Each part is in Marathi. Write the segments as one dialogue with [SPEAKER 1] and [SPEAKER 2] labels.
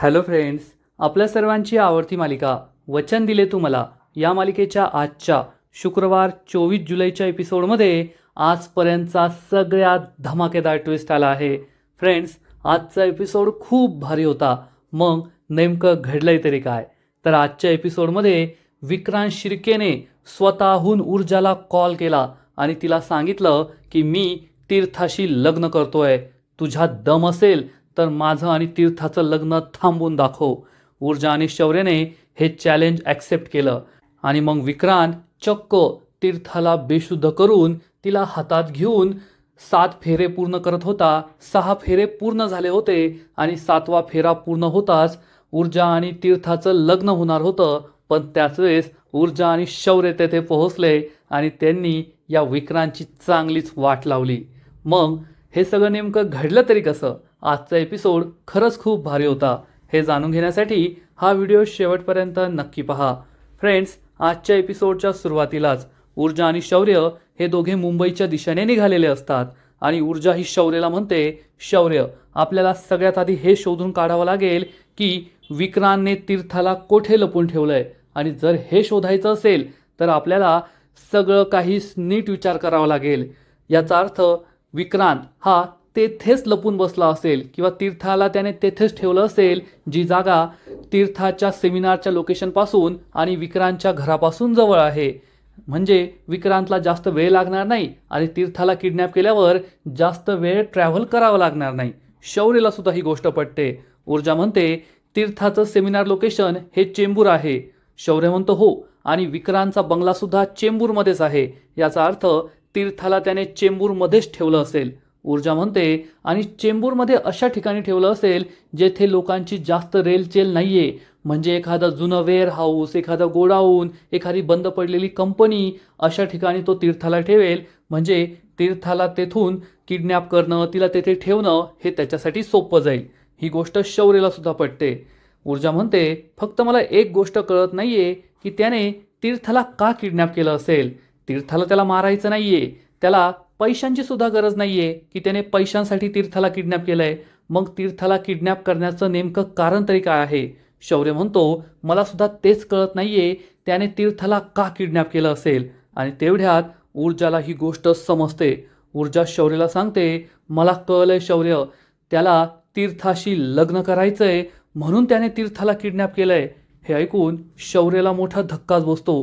[SPEAKER 1] हॅलो फ्रेंड्स, आपल्या सर्वांची आवडती मालिका वचन दिले तू मला या मालिकेच्या आजच्या शुक्रवार 24 जुलैच्या एपिसोडमध्ये आजपर्यंतचा सगळ्यात धमाकेदार ट्विस्ट आला आहे. फ्रेंड्स, आजचा एपिसोड खूप भारी होता. मग नेमकं घडलंय तरी काय? तर आजच्या एपिसोडमध्ये विक्रांत शिर्केने स्वतःहून ऊर्जाला कॉल केला आणि तिला सांगितलं की मी तीर्थाशी लग्न करतोय. तुझ्यात दम असेल तर माझं आणि तीर्थाचं लग्न थांबवून दाखव. ऊर्जा आणि शौर्यने हे चॅलेंज ॲक्सेप्ट केलं आणि मग विक्रांत चक्क तीर्थाला बेशुद्ध करून तिला हातात घेऊन 7 फेरे पूर्ण करत होता. 6 फेरे पूर्ण झाले होते आणि 7वा फेरा पूर्ण होताच ऊर्जा आणि तीर्थाचं लग्न होणार होतं. पण त्याच वेळेस ऊर्जा आणि शौर्य तेथे पोहोचले आणि त्यांनी या विक्रांतची चांगलीच वाट लावली. मग हे सगळं नेमकं घडलं तरी कसं? आजचा एपिसोड खरंच खूप भारी होता. हे जाणून घेण्यासाठी हा व्हिडिओ शेवटपर्यंत नक्की पहा. फ्रेंड्स, आजच्या एपिसोडच्या सुरुवातीलाच ऊर्जा आणि शौर्य हे दोघे मुंबईच्या दिशेने निघालेले असतात आणि ऊर्जा ही शौर्यला म्हणते, शौर्य, आपल्याला सगळ्यात आधी हे शोधून काढावं लागेल की विक्रांतने तीर्थाला कोठे लपून ठेवलंय आणि जर हे शोधायचं असेल तर आपल्याला सगळं काही नीट विचार करावा लागेल. याचा अर्थ विक्रांत हा तेथेच लपून बसला असेल किंवा तीर्थाला त्याने तेथेच ठेवलं असेल, जी जागा तीर्थाच्या सेमिनारच्या लोकेशनपासून आणि विक्रांतच्या घरापासून जवळ आहे. म्हणजे विक्रांतला जास्त वेळ लागणार नाही आणि तीर्थाला किडनॅप केल्यावर जास्त वेळ ट्रॅव्हल करावा लागणार नाही. शौर्यला सुद्धा ही गोष्ट पटते. ऊर्जा म्हणते तीर्थाचं सेमिनार लोकेशन हे चेंबूर आहे. शौर्य म्हणतो हो, आणि विक्रांतचा बंगला सुद्धा चेंबूरमध्येच आहे. याचा अर्थ तीर्थाला त्याने चेंबूरमध्येच ठेवलं असेल. ऊर्जा म्हणते आणि चेंबूरमध्ये अशा ठिकाणी ठेवलं असेल जेथे लोकांची जास्त रेलचेल नाहीये. म्हणजे एखादं जुनं वेअर हाऊस, एखादं गोडाऊन, एखादी बंद पडलेली कंपनी, अशा ठिकाणी तो तीर्थाला ठेवेल. म्हणजे तीर्थाला तेथून किडनॅप करणं, तिला तेथे ठेवणं हे त्याच्यासाठी सोपं जाईल. ही गोष्ट शौर्यला सुद्धा पटते. ऊर्जा म्हणते फक्त मला एक गोष्ट कळत नाहीये की त्याने तीर्थाला का किडनॅप केलं असेल. तीर्थाला त्याला मारायचं नाहीये, त्याला पैशांची सुद्धा गरज नाहीये की त्याने पैशांसाठी तीर्थाला किडनॅप केलंय. मग तीर्थाला किडनॅप करण्याचं नेमकं कारण तरी काय आहे? शौर्य म्हणतो मला सुद्धा तेच कळत नाहीये त्याने तीर्थाला का किडनॅप केलं असेल. आणि तेवढ्यात ऊर्जाला ही गोष्ट समजते. ऊर्जा शौर्यला सांगते मला कळलंय शौर्य, त्याला तीर्थाशी लग्न करायचंय म्हणून त्याने तीर्थाला किडनॅप केलंय. हे ऐकून शौर्यला मोठा धक्काच बसतो.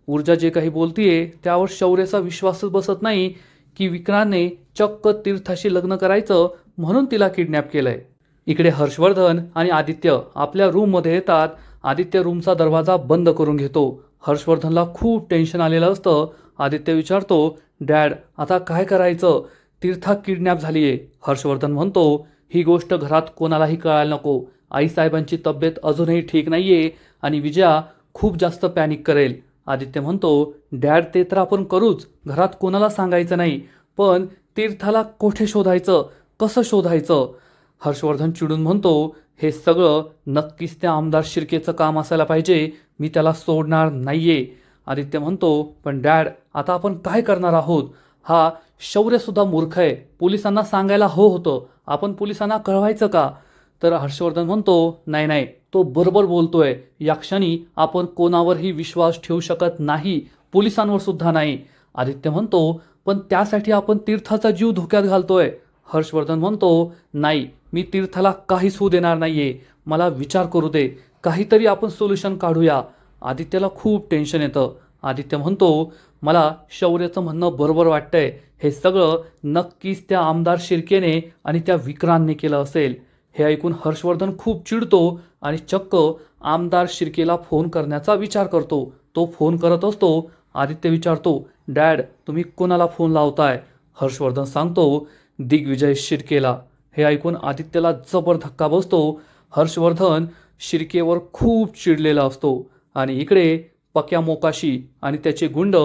[SPEAKER 1] ऊर्जा जे काही बोलतीये त्यावर शौर्याचा विश्वासच बसत नाही की विक्रांतने चक्क तीर्थाशी लग्न करायचं म्हणून तिला किडनॅप केलंय. इकडे हर्षवर्धन आणि आदित्य आपल्या रूममध्ये येतात. आदित्य रूमचा दरवाजा बंद करून घेतो. हर्षवर्धनला खूप टेन्शन आलेलं असतं. आदित्य विचारतो, डॅड आता काय करायचं? तीर्था किडनॅप झालीये. हर्षवर्धन म्हणतो ही गोष्ट घरात कोणालाही कळायला नको. आईसाहेबांची तब्येत अजूनही ठीक नाहीये आणि विजया खूप जास्त पॅनिक करेल. आदित्य म्हणतो डॅड ते तर आपण करूच, घरात कोणाला सांगायचं नाही, पण तीर्थाला कोठे शोधायचं, कसं शोधायचं? हर्षवर्धन चिडून म्हणतो हे सगळं नक्कीच त्या आमदार शिर्केचं काम असायला पाहिजे, मी त्याला सोडणार नाहीये. आदित्य म्हणतो पण डॅड आता आपण काय करणार आहोत? हा शौर्यसुद्धा मूर्ख आहे, पोलिसांना सांगायला होतं, आपण पोलिसांना कळवायचं का? तर हर्षवर्धन म्हणतो नाही नाही, तो बरोबर बोलतोय, या क्षणी आपण कोणावरही विश्वास ठेवू शकत नाही, पोलिसांवर सुद्धा नाही. आदित्य म्हणतो पण त्यासाठी आपण तीर्थाचा जीव धोक्यात घालतोय. हर्षवर्धन म्हणतो नाही, मी तीर्थाला काहीच होऊ देणार नाहीये, मला विचार करू दे, काहीतरी आपण सोल्युशन काढूया. आदित्यला खूप टेन्शन येतं. आदित्य म्हणतो मला शौर्याचं म्हणणं बरोबर वाटतंय, हे सगळं नक्कीच त्या आमदार शिर्केने आणि त्या विक्रांतने केलं असेल. हे ऐकून हर्षवर्धन खूप चिडतो आणि चक्क आमदार शिर्केला फोन करण्याचा विचार करतो. तो फोन करत असतो. आदित्य विचारतो डॅड तुम्ही कोणाला फोन लावताय? हर्षवर्धन सांगतो दिग्विजय शिर्केला. हे ऐकून आदित्यला जबर धक्का बसतो. हर्षवर्धन शिर्केवर खूप चिडलेला असतो आणि इकडे पक्या मोकाशी आणि त्याचे गुंड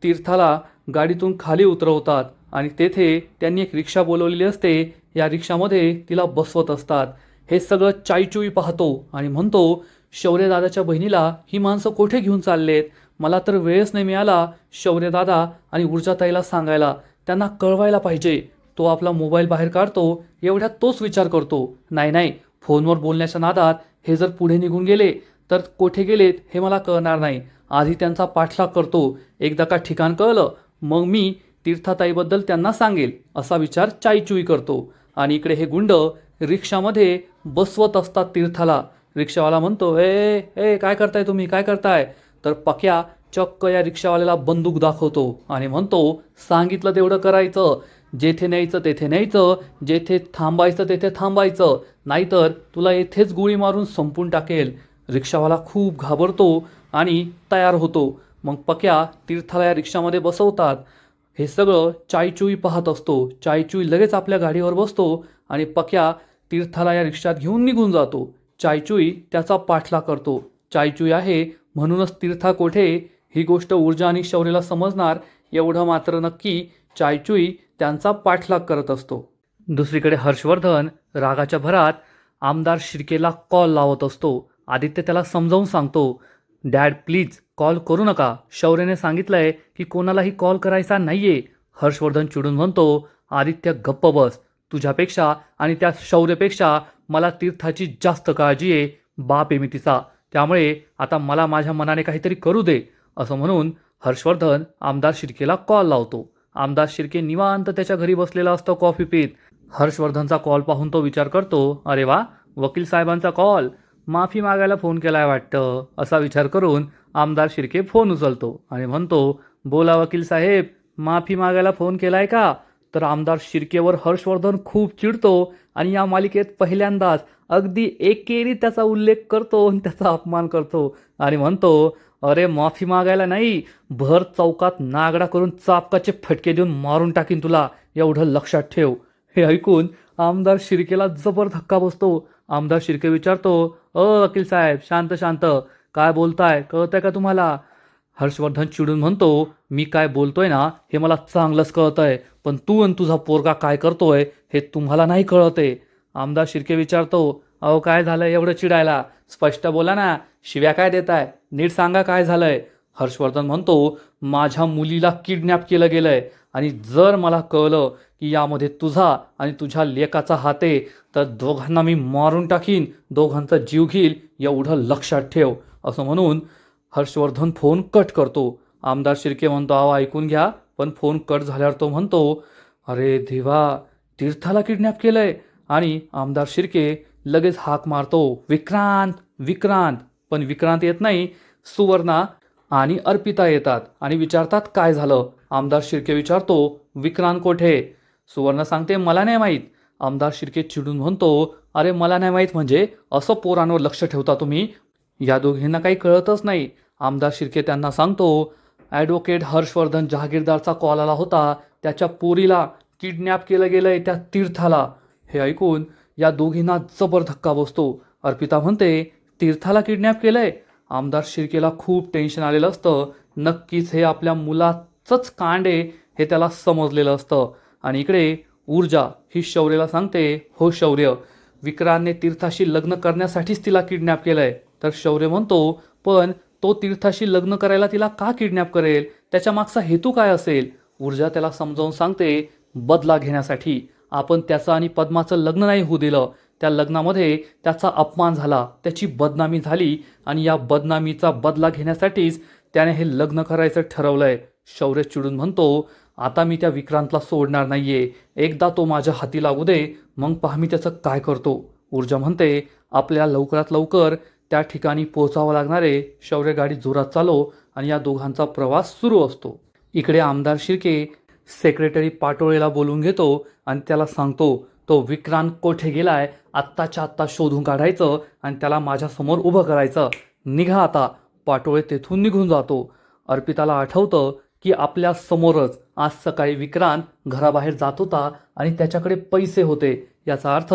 [SPEAKER 1] तीर्थाला गाडीतून खाली उतरवतात आणि तेथे त्यांनी एक रिक्षा बोलवलेली असते. या रिक्षामध्ये तिला बसवत असतात. हे सगळं चाईचुई पाहतो आणि म्हणतो शौर्यदादाच्या बहिणीला ही माणसं कोठे घेऊन चाललेत? मला तर वेळच नाही मिळाला शौर्यदादा आणि ऊर्जाताईला सांगायला, त्यांना कळवायला पाहिजे. तो आपला मोबाईल बाहेर काढतो. एवढ्यात तोच विचार करतो नाही नाही, फोनवर बोलण्याच्या नादात हे जर पुढे निघून गेले तर कोठे गेलेत हे मला कळणार नाही. आधी त्यांचा पाठलाग करतो. एकदा का ठिकाण कळलं मग मी तीर्थाताईबद्दल त्यांना सांगेल असा विचार चाईचुई करतो. आणि इकडे हे गुंड रिक्षामध्ये बसवत असतात तीर्थाला. रिक्षावाला म्हणतो, ए ए काय करताय तुम्ही, काय करताय? तर पक्या चक्क या रिक्षावाल्याला बंदूक दाखवतो आणि म्हणतो, सांगितलं तेवढं करायचं, जेथे न्यायचं तेथे न्यायचं, जेथे थांबायचं तेथे थांबायचं, नाहीतर तुला येथेच गोळी मारून संपून टाकेल. रिक्षावाला खूप घाबरतो आणि तयार होतो. मग पक्या तीर्थाला या रिक्षामध्ये बसवतात. हे सगळं चाईचुई पाहत असतो. चाईचुई लगेच आपल्या गाडीवर बसतो आणि पक्या तीर्थाला या रिक्षात घेऊन निघून जातो. चाईचुई त्याचा पाठलाग करतो. चाईचुई आहे म्हणूनच तीर्था कोठे ही गोष्ट ऊर्जा आणि शौर्यला समजणार एवढं मात्र नक्की चाईचुई त्यांचा पाठलाग करत असतो. दुसरीकडे हर्षवर्धन रागाच्या भरात आमदार शिर्केला कॉल लावत असतो. आदित्य त्याला समजावून सांगतो, डॅड प्लीज कॉल करू नका, शौर्यने सांगितलंय की कोणालाही कॉल करायचा नाहीये. हर्षवर्धन चिडून म्हणतो, आदित्य गप्प बस, तुझ्यापेक्षा आणि त्या शौर्यपेक्षा मला तीर्थाची जास्त काळजी आहे. बाप आहे मी तिचा, त्यामुळे आता मला माझ्या मनाने काहीतरी करू दे. असं म्हणून हर्षवर्धन आमदार शिर्केला कॉल लावतो. आमदार शिर्के निवांत त्याच्या घरी बसलेला असतो कॉफी पीत. हर्षवर्धनचा कॉल पाहून तो विचार करतो, अरे वा, वकील साहेबांचा कॉल, माफी मागायला फोन केलाय वाटतं. असा विचार करून आमदार शिर्के फोन उचलतो आणि म्हणतो, बोला वकील साहेब, माफी मागायला फोन केलाय का? तर आमदार शिर्केवर हर्षवर्धन खूप चिडतो आणि या मालिकेत पहिल्यांदाच अगदी एकेरी त्याचा उल्लेख करतो आणि त्याचा अपमान करतो आणि म्हणतो, अरे माफी मागायला नाही, भर चौकात नागडा करून चापकाचे फटके देऊन मारून टाकीन तुला, एवढं लक्षात ठेव. हे ऐकून आमदार शिर्केला जबर धक्का बसतो. आमदार शिर्के विचारतो, वकील साहेब, शांत शांत, काय बोलताय, कळतंय का तुम्हाला? हर्षवर्धन चिडून म्हणतो, मी काय बोलतोय ना हे मला चांगलंच कळतंय, पण तू आणि तुझा पोरगा काय करतोय हे तुम्हाला नाही कळतंय. आमदार शिर्के विचारतो, अहो काय झालंय एवढं चिडायला, स्पष्ट बोला ना, शिव्या काय देताय, नीट सांगा काय झालंय. हर्षवर्धन म्हणतो, माझ्या मुलीला किडनॅप केलं गेलंय आणि जर मला कळलं की यामध्ये तुझा आणि तुझ्या लेकाचा हात आहे तर दोघांना मी मारून टाकीन, दोघांचा जीव घेईल, एवढं लक्षात ठेव. असं म्हणून हर्षवर्धन फोन कट करतो. आमदार शिर्के म्हणतो, अहो ऐकून घ्या. पण फोन कट झाल्यावर तो म्हणतो, अरे देवा, तीर्थाला किडनॅप केलंय. आणि आमदार शिर्के लगेच हाक मारतो, विक्रांत विक्रांत. पण विक्रांत येत नाही, सुवर्णा आणि अर्पिता येतात आणि विचारतात काय झालं. आमदार शिर्के विचारतो, विक्रांत कोठे? सुवर्णा सांगते, मला नाही माहीत. आमदार शिर्के चिडून म्हणतो, अरे मला नाही माहीत म्हणजे असं पोरांवर लक्ष ठेवता तुम्ही, या दोघींना काही कळतच नाही. आमदार शिर्के त्यांना सांगतो, ॲडव्होकेट हर्षवर्धन जहागीरदारचा कॉल आला होता, त्याच्या पोरीला किडनॅप केलं गेलंय त्या तीर्थाला. हे ऐकून या दोघींना जबर धक्का बसतो. अर्पिता म्हणते, तीर्थाला किडनॅप केलंय? आमदार शिर्केला खूप टेन्शन आलेलं असतं. नक्कीच हे आपल्या मुलाचंच कांड आहे हे त्याला समजलेलं असतं. आणि इकडे ऊर्जा ही शौर्यला सांगते, हो शौर्य, विक्रांतने तीर्थाशी लग्न करण्यासाठीच तिला किडनॅप केलंय. तर शौर्य म्हणतो, पण तो तीर्थाशी लग्न करायला तिला का किडनॅप करेल, त्याच्या मागचा हेतू काय असेल? ऊर्जा त्याला समजावून सांगते, बदला घेण्यासाठी. आपण त्याचं आणि पद्माचं लग्न नाही होऊ दिलं, त्या लग्नामध्ये त्याचा अपमान झाला, त्याची बदनामी झाली आणि या बदनामीचा बदला घेण्यासाठीच त्याने हे लग्न करायचं ठरवलंय. शौर्य चिडून म्हणतो, आता मी त्या विक्रांतला सोडणार नाहीये, एकदा तो माझ्या हाती लागू दे, मग पहा मी त्याचं काय करतो. ऊर्जा म्हणते, आपल्याला लवकरात लवकर त्या ठिकाणी पोहोचावं लागणार आहे. शौर्य गाडी जोरात चालव आणि या दोघांचा प्रवास सुरू असतो. इकडे आमदार शिर्के सेक्रेटरी पाटोळेला बोलून घेतो आणि त्याला सांगतो, तो विक्रांत कोठे गेलाय आत्ताच्या आत्ता शोधून काढायचं आणि त्याला माझ्यासमोर उभं करायचं. निघा आता. पाटोळे तेथून निघून जातो. अर्पिताला आठवतं की आपल्या समोरच आज सकाळी विक्रांत घराबाहेर जात होता आणि त्याच्याकडे पैसे होते. याचा अर्थ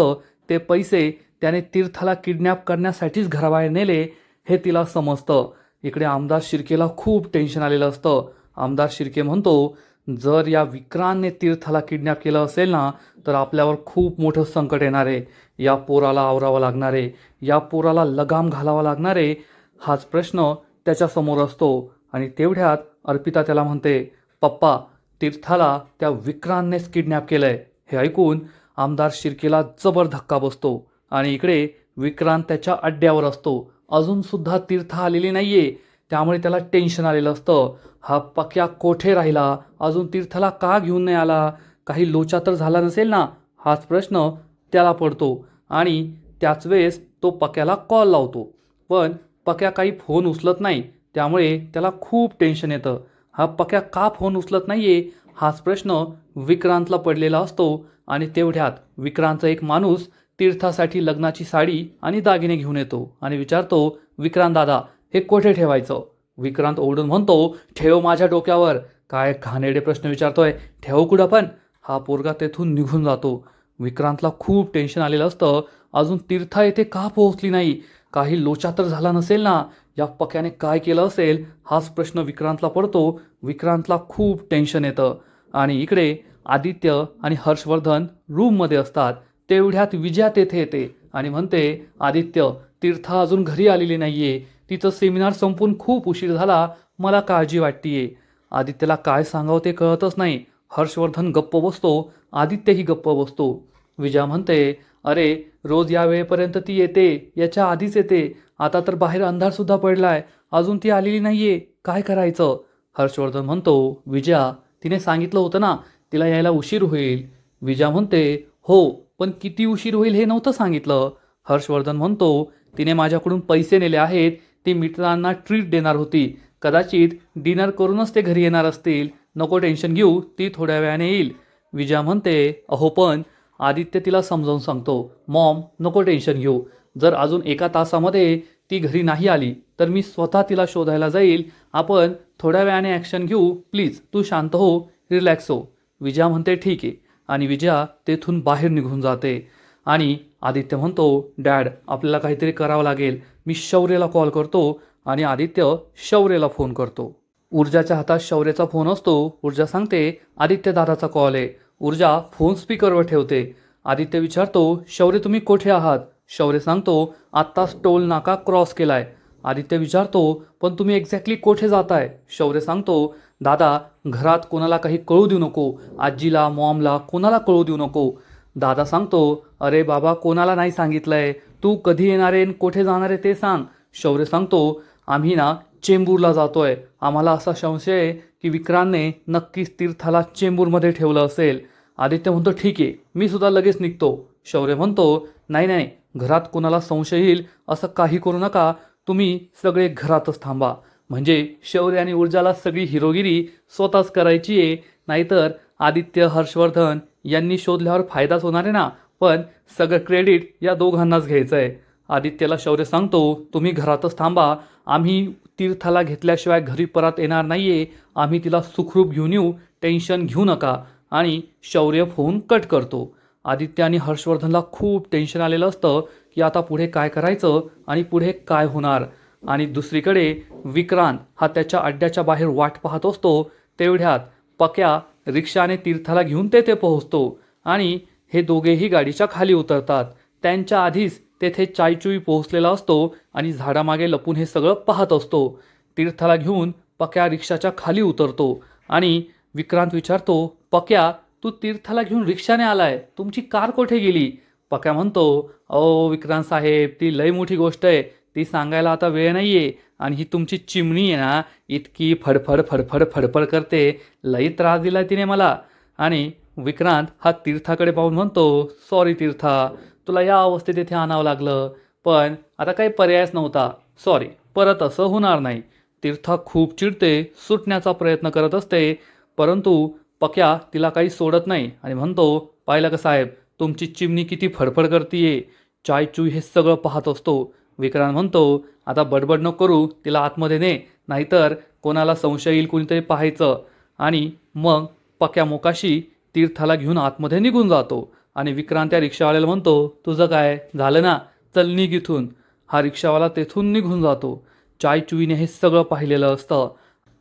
[SPEAKER 1] ते पैसे त्याने तीर्थाला किडनॅप करण्यासाठीच घराबाहेर नेले हे तिला समजतं. इकडे आमदार शिर्केला खूप टेन्शन आलेलं असतं. आमदार शिर्के म्हणतो, जर या विक्रांतने तीर्थाला किडनॅप केलं असेल ना तर आपल्यावर खूप मोठं संकट येणार आहे. या पोराला आवरावं लागणार आहे, या पोराला लगाम घालावा लागणार आहे, हाच प्रश्न त्याच्यासमोर असतो. आणि तेवढ्यात अर्पिता त्याला म्हणते, पप्पा, तीर्थाला त्या विक्रांतनेच किडनॅप केलंय. हे ऐकून आमदार शिर्केला जबर धक्का बसतो आणि इकडे विक्रांत त्याच्या अड्ड्यावर असतो. अजूनसुद्धा तीर्थ आलेली नाहीये, त्यामुळे त्याला टेन्शन आलेलं असतं. हा पक्या कोठे राहिला, अजून तीर्थला का घेऊन नाही आला, काही लोचा तर झाला नसेल ना, हाच प्रश्न त्याला पडतो. आणि त्याच वेळेस तो पक्याला कॉल लावतो, पण पक्या काही फोन उचलत नाही. त्यामुळे त्याला खूप टेन्शन येतं. हा पक्या का फोन उचलत नाहीये, हाच प्रश्न विक्रांतला पडलेला असतो. आणि तेवढ्यात विक्रांतचा एक माणूस तीर्थासाठी लग्नाची साडी आणि दागिने घेऊन येतो आणि विचारतो, विक्रांत दादा हे कोठे ठेवायचं. विक्रांत ओरडून म्हणतो, ठेव माझ्या डोक्यावर. काय घाणेरडे प्रश्न विचारतोय, ठेव कुठं पण. हा पोरगा तेथून निघून जातो. विक्रांतला खूप टेन्शन आलेलं असतं. अजून तीर्था येथे का पोहोचली नाही, काही लोचा तर झाला नसेल ना, या पक्याने काय केलं असेल, हाच प्रश्न विक्रांतला पडतो. विक्रांतला खूप टेन्शन येतं. आणि इकडे आदित्य आणि हर्षवर्धन रूममध्ये असतात. तेवढ्यात विजया तेथे येते आणि म्हणते, आदित्य तीर्था अजून घरी आलेली नाहीये, तिचं सेमिनार संपून खूप उशीर झाला, मला काळजी वाटतीये. आदित्यला काय सांगावं ते कळतच नाही. हर्षवर्धन गप्प बसतो, आदित्यही गप्प बसतो. विजया म्हणते, अरे रोज या वेळेपर्यंत ती येते, याच्या आधीच येते, आता तर बाहेर अंधारसुद्धा पडलाय, अजून ती आलेली नाहीये, काय करायचं. हर्षवर्धन म्हणतो, विजया तिने सांगितलं होतं ना तिला यायला उशीर होईल. विजया म्हणते, हो पण किती उशीर होईल हे नव्हतं सांगितलं. हर्षवर्धन म्हणतो, तिने माझ्याकडून पैसे नेले आहेत, ती मित्रांना ट्रीट देणार होती, कदाचित डिनर करूनच ते घरी येणार असतील, नको टेन्शन घेऊ, ती थोड्या वेळाने येईल. विजया म्हणते, अहो पण आदित्य तिला समजावून सांगतो, मॉम नको टेन्शन घेऊ, जर अजून 1 तासामध्ये ती घरी नाही आली तर मी स्वतः तिला शोधायला जाईल, आपण थोड्या वेळाने ॲक्शन घेऊ, प्लीज तू शांत हो, रिलॅक्स हो. विजया म्हणते, ठीक आहे. आणि विजया तेथून बाहेर निघून जाते. आणि आदित्य म्हणतो, डॅड आपल्याला काहीतरी करावं लागेल, मी शौर्यला कॉल करतो. आणि आदित्य शौर्यला फोन करतो. ऊर्जाच्या हातात शौर्याचा फोन असतो. ऊर्जा सांगते, आदित्य दादाचा कॉल आहे. ऊर्जा फोन स्पीकरवर ठेवते. आदित्य विचारतो, शौर्य तुम्ही कोठे आहात. शौर्य सांगतो, आत्ताच टोल नाका क्रॉस केलाय. आदित्य विचारतो, पण तुम्ही एक्झॅक्टली कोठे जाताय. शौर्य सांगतो, दादा घरात कोणाला काही कळू देऊ नको, आजीला मॉमला कोणाला कळू देऊ नको. दादा सांगतो, अरे बाबा कोणाला नाही सांगितलंय, तू कधी येणार आहे कोठे जाणार आहे ते सांग. शौर्य सांगतो, आम्ही ना चेंबूरला जातोय, आम्हाला असा संशय आहे की विक्रांतने नक्कीच तीर्थाला चेंबूरमध्ये ठेवलं असेल. आदित्य म्हणतो, ठीक आहे मी सुद्धा लगेच निघतो. शौर्य म्हणतो, नाही नाही घरात कोणाला संशय येईल असं काही करू नका, तुम्ही सगळे घरातच थांबा. म्हणजे शौर्य आणि ऊर्जाला सगळी हिरोगिरी स्वतःच करायची आहे, नाहीतर आदित्य हर्षवर्धन यांनी शोधल्यावर फायदाच होणार आहे ना, पण सगळं क्रेडिट या दोघांनाच घ्यायचं आहे. आदित्यला शौर्य सांगतो, तुम्ही घरातच थांबा, आम्ही तीर्थाला घेतल्याशिवाय घरी परत येणार नाहीये, आम्ही तिला सुखरूप घेऊन येऊ, टेन्शन घेऊ नका. आणि शौर्य फोन कट करतो. आदित्य आणि हर्षवर्धनला खूप टेन्शन आलेलं असतं की आता पुढे काय करायचं आणि पुढे काय होणार. आणि दुसरीकडे विक्रांत हा त्याच्या अड्ड्याच्या बाहेर वाट पाहत असतो. तेवढ्यात पक्या रिक्षाने तीर्थाला घेऊन तेथे पोहोचतो आणि हे दोघेही गाडीच्या खाली उतरतात. त्यांच्या आधीच तेथे चायचुई पोहोचलेला असतो आणि झाडामागे लपून हे सगळं पाहत असतो. तीर्थाला घेऊन पक्या रिक्षाच्या खाली उतरतो आणि विक्रांत विचारतो, पक्या तू तीर्थाला घेऊन रिक्षाने आलाय, तुमची कार कोठे गेली. पक्या म्हणतो, अहो विक्रांत साहेब ती लई मोठी गोष्ट आहे, ती सांगायला आता वेळ नाहीये, आणि ही तुमची चिमणी आहे ना इतकी फडफड फडफड फडफड करते, लई त्रास दिला तिने मला. आणि विक्रांत हा तीर्थाकडे पाहून म्हणतो, सॉरी तीर्था, तुला या अवस्थेत इथे आणावं लागलं, पण आता काही पर्यायच नव्हता, सॉरी, परत असं होणार नाही. तीर्था खूप चिडते, सुटण्याचा प्रयत्न करत असते, परंतु पक्या तिला काही सोडत नाही आणि म्हणतो, पाहिलं का साहेब तुमची चिमणी किती फडफड करतीये. चायचू हे सगळं पाहत असतो. विक्रांत म्हणतो, आता बडबड नको करू, तिला आतमध्ये ने, नाहीतर कोणाला संशय येईल, कोणीतरी पाहायचं. आणि मग पक्या मोकाशी तीर्थाला घेऊन आतमध्ये निघून जातो. आणि विक्रांत त्या रिक्षावाल्याला म्हणतो, तुझं काय झालं ना, चल निघ इथून. हा रिक्षावाला तेथून निघून जातो. चायचुईने हे सगळं पाहिलेलं असतं.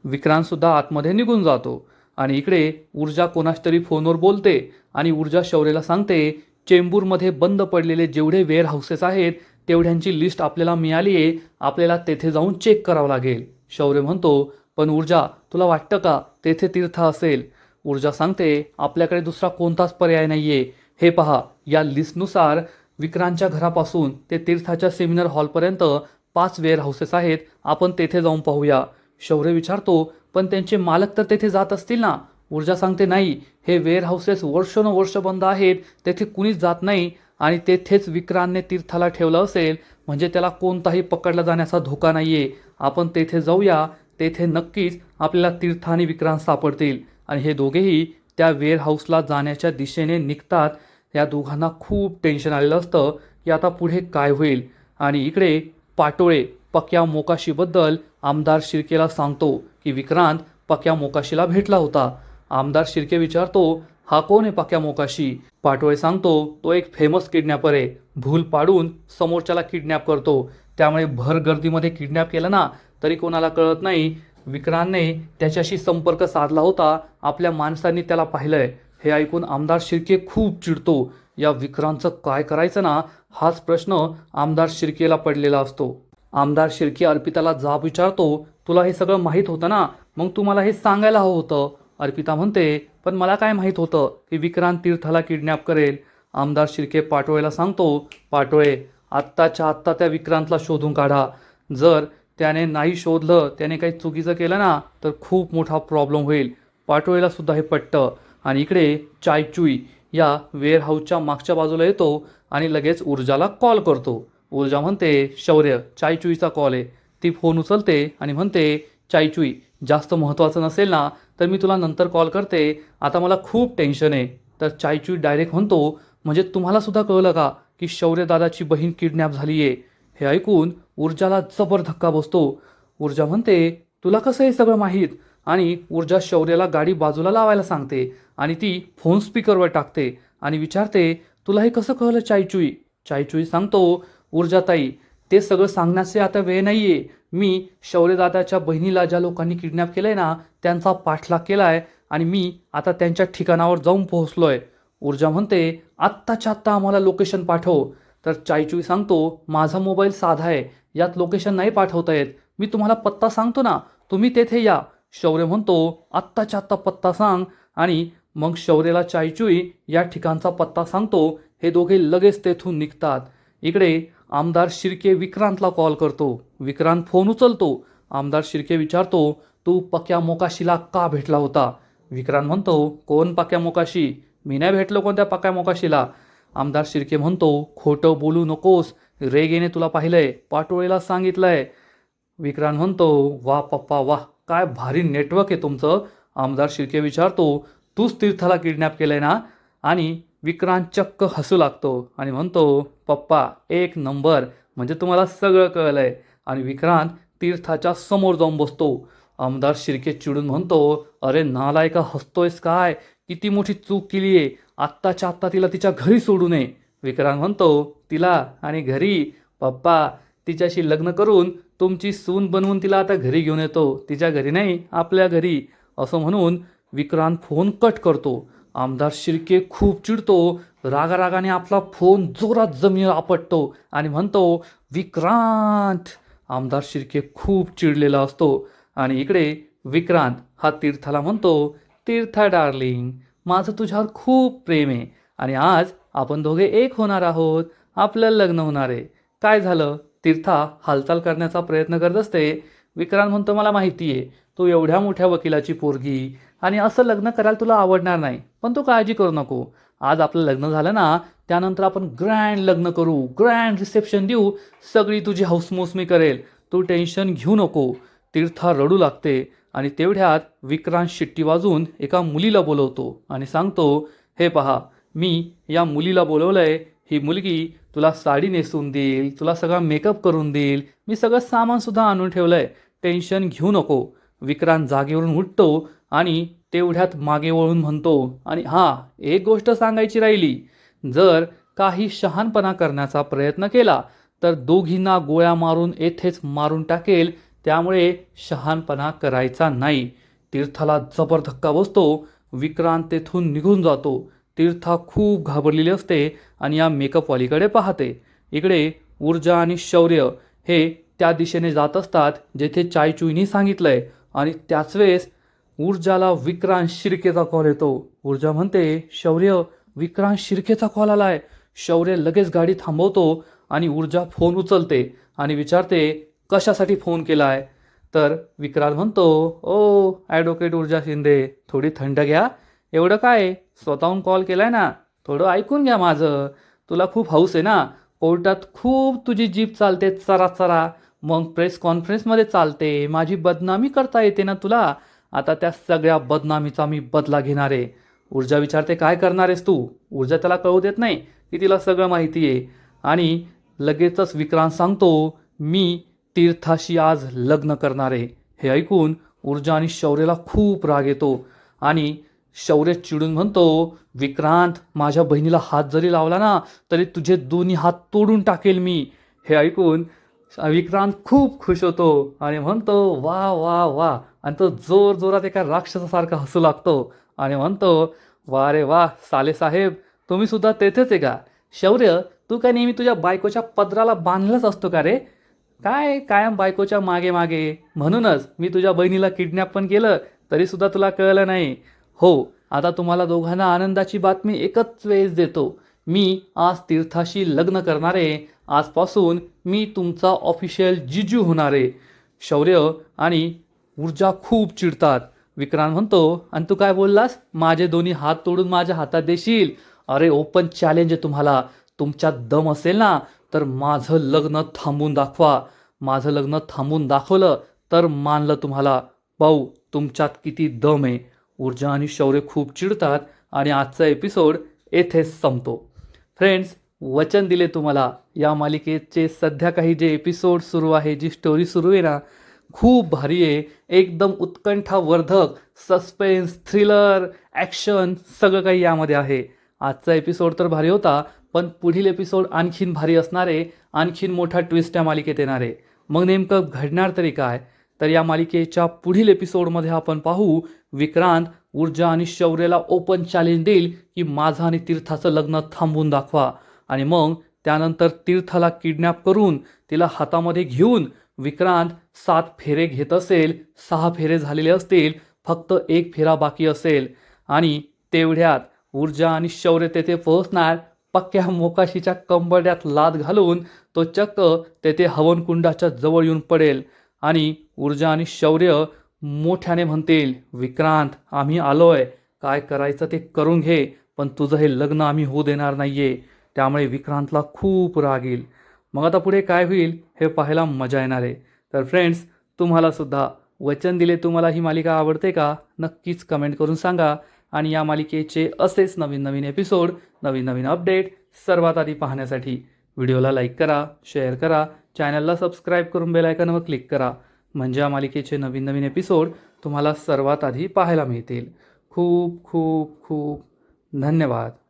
[SPEAKER 1] विक्रांतसुद्धा आतमध्ये निघून जातो. आणि इकडे ऊर्जा कोणाच तरी फोनवर बोलते आणि ऊर्जा शौर्यला सांगते, चेंबूरमध्ये बंद पडलेले जेवढे वेअर हाऊसेस आहेत तेवढ्यांची लिस्ट आपल्याला मिळाली आहे, आपल्याला तेथे जाऊन चेक करावं लागेल. शौर्य म्हणतो, पण ऊर्जा तुला वाटतं का तेथे तीर्थ असेल. ऊर्जा सांगते, आपल्याकडे दुसरा कोणताच पर्याय नाही आहे, हे पहा या लिस्टनुसार विक्रांतच्या घरापासून ते तीर्थाच्या सेमिनार हॉलपर्यंत 5 वेअर हाऊसेस आहेत, आपण तेथे जाऊन पाहूया. शौर्य विचारतो, पण त्यांचे मालक तर तेथे जात असतील ना? ऊर्जा सांगते, नाही, हे वेअर हाऊसेस वर्षानुवर्ष बंद आहेत, तेथे कुणीच जात नाही आणि तेथेच विक्रांतने तीर्थाला ठेवलं असेल, म्हणजे त्याला कोणताही पकडला जाण्याचा धोका नाहीये. आपण तेथे जाऊया, तेथे नक्कीच आपल्याला तीर्थ आणि विक्रांत सापडतील. आणि हे दोघेही त्या वेअर हाऊसला जाण्याच्या दिशेने निघतात. या दोघांना खूप टेन्शन आलेलं असतं की आता पुढे काय होईल. आणि इकडे पाटोळे पक्या मोकाशीबद्दल आमदार शिर्केला सांगतो की विक्रांत पक्या मोकाशीला भेटला होता. आमदार शिर्के विचारतो, हा कोण आहे पक्या मोकाशी? पाटोळे सांगतो, तो एक फेमस किडनॅपर आहे. भूल पाडून समोरच्याला किडनॅप करतो, त्यामुळे भर गर्दीमध्ये किडनॅप केलं ना तरी कोणाला कळत नाही. विक्रांतने त्याच्याशी संपर्क साधला होता, आपल्या माणसांनी त्याला पाहिलंय. हे ऐकून आमदार शिर्के खूप चिडतो. या विक्रांतचं काय करायचं ना, हाच प्रश्न आमदार शिर्केला पडलेला असतो. आमदार शिर्के अर्पिताला जाब विचारतो, तुला हे सगळं माहीत होतं ना, मग तू मला हे सांगायला हवं होतं. अर्पिता म्हणते, पण मला काय माहीत होतं की विक्रांत तीर्थाला किडनॅप करेल. आमदार शिर्के पाटोळेला सांगतो, पाटोळे, आत्ताच्या आत्ता त्या विक्रांतला शोधून काढा. जर त्याने नाही शोधलं, त्याने काही चुकीचं केलं ना तर खूप मोठा प्रॉब्लेम होईल. पाटोळेला सुद्धा हे पटतं. आणि इकडे चायचुई या वेअर हाऊसच्या मागच्या बाजूला येतो आणि लगेच ऊर्जाला कॉल करतो. ऊर्जा म्हणते, शौर्य, चायचुईचा कॉल आहे. ती फोन उचलते आणि म्हणते, चायचुई, जास्त महत्त्वाचं नसेल ना तर मी तुला नंतर कॉल करते, आता मला खूप टेन्शन आहे. तर चायचुई डायरेक्ट म्हणतो, म्हणजे तुम्हाला सुद्धा कळलं का की शौर्य दादाची बहीण किडनॅप झाली आहे? हे ऐकून ऊर्जाला जबर धक्का बसतो. ऊर्जा म्हणते, तुला कसं हे सगळं माहीत? आणि ऊर्जा शौर्याला गाडी बाजूला लावायला सांगते आणि ती फोन स्पीकरवर टाकते आणि विचारते, तुला हे कसं कळलं चायचुई? चायचुई सांगतो, ऊर्जाताई, ते सगळं सांगण्याचे आता वेळ नाही आहे. मी शौर्यदादाच्या बहिणीला ज्या लोकांनी किडनॅप केलं आहे ना त्यांचा पाठलाग केला आहे आणि मी आता त्यांच्या ठिकाणावर जाऊन पोहोचलो आहे. ऊर्जा म्हणते, आत्ताच्या आत्ता आम्हाला लोकेशन पाठव. तर चायचुई सांगतो, माझा मोबाईल साधा आहे, यात लोकेशन नाही पाठवता येत. मी तुम्हाला पत्ता सांगतो ना, तुम्ही तेथे या. शौर्य म्हणतो, आत्ताच्या आत्ता पत्ता सांग. आणि मग शौर्यला चायचुई या ठिकाणचा पत्ता सांगतो. हे दोघे लगेच तेथून निघतात. इकडे आमदार शिर्के विक्रांतला कॉल करतो. विक्रांत फोन उचलतो. आमदार शिर्के विचारतो, तू पक्या मोकाशीला का भेटला होता? विक्रांत म्हणतो, कोण पक्या मोकाशी? मी नाही भेटलो कोणत्या पक्या मोकाशीला. आमदार शिर्के म्हणतो, खोटं बोलू नकोस, रेगेने तुला पाहिलंय, पाटोळेला सांगितलंय. विक्रांत म्हणतो, वा पप्पा वा, काय भारी नेटवर्क आहे तुमचं. आमदार शिर्के विचारतो, तूच तीर्थाला किडनॅप केलंय ना? आणि विक्रांत चक्क हसू लागतो आणि म्हणतो, पप्पा एक नंबर, म्हणजे तुम्हाला सगळं कळलंय. आणि विक्रांत तीर्थाच्या समोर जाऊन बसतो. आमदार शिर्के चिडून म्हणतो, अरे नालायका, हसतोयस काय? किती मोठी चूक केली आहे, आत्ताच्या आत्ता तिला तिच्या घरी सोडू नये. विक्रांत म्हणतो, तिला आणि घरी? पप्पा, तिच्याशी लग्न करून तुमची सून बनवून तिला आता घरी घेऊन येतो, तिच्या घरी नाही, आपल्या घरी. असं म्हणून विक्रांत फोन कट करतो. आमदार शिर्के खूप चिडतो. रागारागाने आपला फोन जोरात जमिनीवर आपटतो आणि म्हणतो, विक्रांत. आमदार शिर्के खूप चिडलेला असतो. आणि इकडे विक्रांत हा तीर्थाला म्हणतो, तीर्था डार्लिंग, माझं तुझ्यावर खूप प्रेम आहे आणि आज आपण दोघे एक होणार आहोत, आपलं लग्न होणार आहे. काय झालं? तीर्था हालचाल करण्याचा प्रयत्न करत असते. विक्रांत म्हणतो, मला माहिती आहे, तू एवढ्या मोठ्या वकिलाची पोरगी आणि असं लग्न करायला तुला आवडणार नाही, पण तू काळजी करू नको. आज आपलं लग्न झालं ना, त्यानंतर आपण ग्रँड लग्न करू, ग्रँड रिसेप्शन देऊ, सगळी तुझी हौसमौस मी करेल, तू टेन्शन घेऊ नको. तीर्था रडू लागते आणि तेवढ्यात विक्रांत शिट्टी वाजून एका मुलीला बोलवतो आणि सांगतो, हे पहा, मी या मुलीला बोलवलंय. ही मुलगी तुला साडी नेसून देईल, तुला सगळा मेकअप करून देईल, मी सगळं सामानसुद्धा आणून ठेवलंय, टेन्शन घेऊ नको. विक्रांत जागेवरून उठतो आणि तेवढ्यात मागे वळून म्हणतो, आणि हां, एक गोष्ट सांगायची राहिली, जर काही शहाणपणा करण्याचा प्रयत्न केला तर दोघींना गोळ्या मारून येथेच मारून टाकेल, त्यामुळे शहाणपणा करायचा नाही. तीर्थाला जबर धक्का बसतो. विक्रांत तेथून निघून जातो. तीर्था खूप घाबरलेली असते आणि या मेकअपवालीकडे पाहते. इकडे ऊर्जा आणि शौर्य हे त्या दिशेने जात असतात जेथे चायचुईनी सांगितलंय. आणि त्याच वेळेस ऊर्जाला विक्रांत शिर्केचा कॉल येतो. ऊर्जा म्हणते, शौर्य, विक्रांत शिर्केचा कॉल आलाय. शौर्य लगेच गाडी थांबवतो आणि ऊर्जा फोन उचलते आणि विचारते कशासाठी फोन केलाय. तर विक्रांत म्हणतो, ओ ॲडव्होकेट ऊर्जा शिंदे, थोडी थंड घ्या. एवढं काय, स्वतःहून कॉल केलाय ना, थोडं ऐकून घ्या माझं. तुला खूप हौस आहे ना, कोर्टात खूप तुझी जीभ चालते चरा चरा, मग प्रेस कॉन्फरन्समध्ये चालते, माझी बदनामी करता येते ना तुला. आता त्या सगळ्या बदनामीचा मी बदला घेणार आहे. ऊर्जा विचारते काय करणार आहेस तू. ऊर्जा त्याला कळू देत नाही की तिला सगळं माहिती आहे. आणि लगेचच विक्रांत सांगतो, मी तीर्थाशी आज लग्न करणार आहे. हे ऐकून ऊर्जा आणि शौर्यला खूप राग येतो आणि शौर्य चिडून म्हणतो, विक्रांत, माझ्या बहिणीला हात जरी लावला ना तरी तुझे दोन्ही हात तोडून टाकेल मी. हे ऐकून विक्रांत खूप खुश होतो आणि म्हणतो, वा वा वा. आणि तो जोर जोरात एका राक्षसासारखा हसू लागतो आणि म्हणतो, वा रे वा साले साहेब, तुम्ही सुद्धा तेथेच आहे का. शौर्य, तू काय नेहमी तुझ्या बायकोच्या पदराला बांधलाच असतो का रे. काय कायम बायकोच्या मागे मागे. म्हणूनच मी तुझ्या बहिणीला किडनॅप पण केलं तरी सुद्धा तुला कळलं नाही. हो, आता तुम्हाला दोघांना आनंदाची बातमी एकच वेळेस देतो. मी आज तीर्थाशी लग्न करणार आहे. आजपासून मी तुमचा ऑफिशियल जिजू होणार आहे. शौर्य आणि ऊर्जा खूप चिडतात. विक्रांत म्हणतो, आणि तू काय बोललास, माझे दोन्ही हात तोडून माझ्या हातात देशील. अरे ओपन चॅलेंज आहे तुम्हाला. तुमच्यात दम असेल ना तर माझं लग्न थांबून दाखवा. माझं लग्न थांबून दाखवलं तर मानलं तुम्हाला. पाहू तुमच्यात किती दम आहे. ऊर्जा आणि शौर्य खूप चिडतात आणि आजचा एपिसोड येथेच संपतो. फ्रेंड्स, वचन दिले तुम्हाला, या मालिकेचे सध्या काही जे एपिसोड सुरू आहे, जी स्टोरी सुरू आहे ना, खूप भारी आहे. एकदम उत्कंठावर्धक, सस्पेन्स, थ्रिलर, ॲक्शन सगळं काही यामध्ये आहे. आजचा एपिसोड तर भारी होता, पण पुढील एपिसोड आणखीन भारी असणार आहे. आणखीन मोठा ट्विस्ट या मालिकेत येणार आहे. मग नेमकं घडणार तरी काय, तर या मालिकेच्या पुढील एपिसोडमध्ये आपण पाहू. विक्रांत ऊर्जा आणि शौर्यला ओपन चॅलेंज देईल की माझं आणि तीर्थाचं लग्न थांबवून दाखवा. आणि मग त्यानंतर तीर्थाला किडनॅप करून तिला हातामध्ये घेऊन विक्रांत 7 फेरे घेत असेल. 6 फेरे झालेले असतील, फक्त 1 फेरा बाकी असेल. आणि तेवढ्यात ऊर्जा आणि शौर्य तेथे पोहोचणार. पक्क्या मोकाशीच्या कंबरड्यात लाद घालून तो चक्क तेथे हवनकुंडाच्या जवळ येऊन पडेल. आणि ऊर्जा आणि शौर्य मोठ्याने म्हणतील, विक्रांत, आम्ही आलोय, काय करायचं ते करून घे, पण तुझं हे लग्न आम्ही होऊ देणार नाहीये. त्यामुळे विक्रांतला खूप राग येईल. मग आता पुढे काय होईल हे पाहायला मजा येणार आहे. तर फ्रेंड्स, तुम्हाला सुद्धा वचन दिले तुम्हाला ही मालिका आवडते का, नक्कीच कमेंट करून सांगा. आणि या मालिकेचे असेच नवीन नवीन एपिसोड, नवीन नवीन अपडेट सर्वात आधी पाहण्यासाठी व्हिडिओला लाईक करा, शेअर करा, चॅनलला सबस्क्राईब करून बेल आयकॉनवर क्लिक करा. म्हणजे या मालिकेचे नवीन नवीन एपिसोड तुम्हाला सर्वात आधी पाहायला मिळतील. खूप खूप खूप धन्यवाद.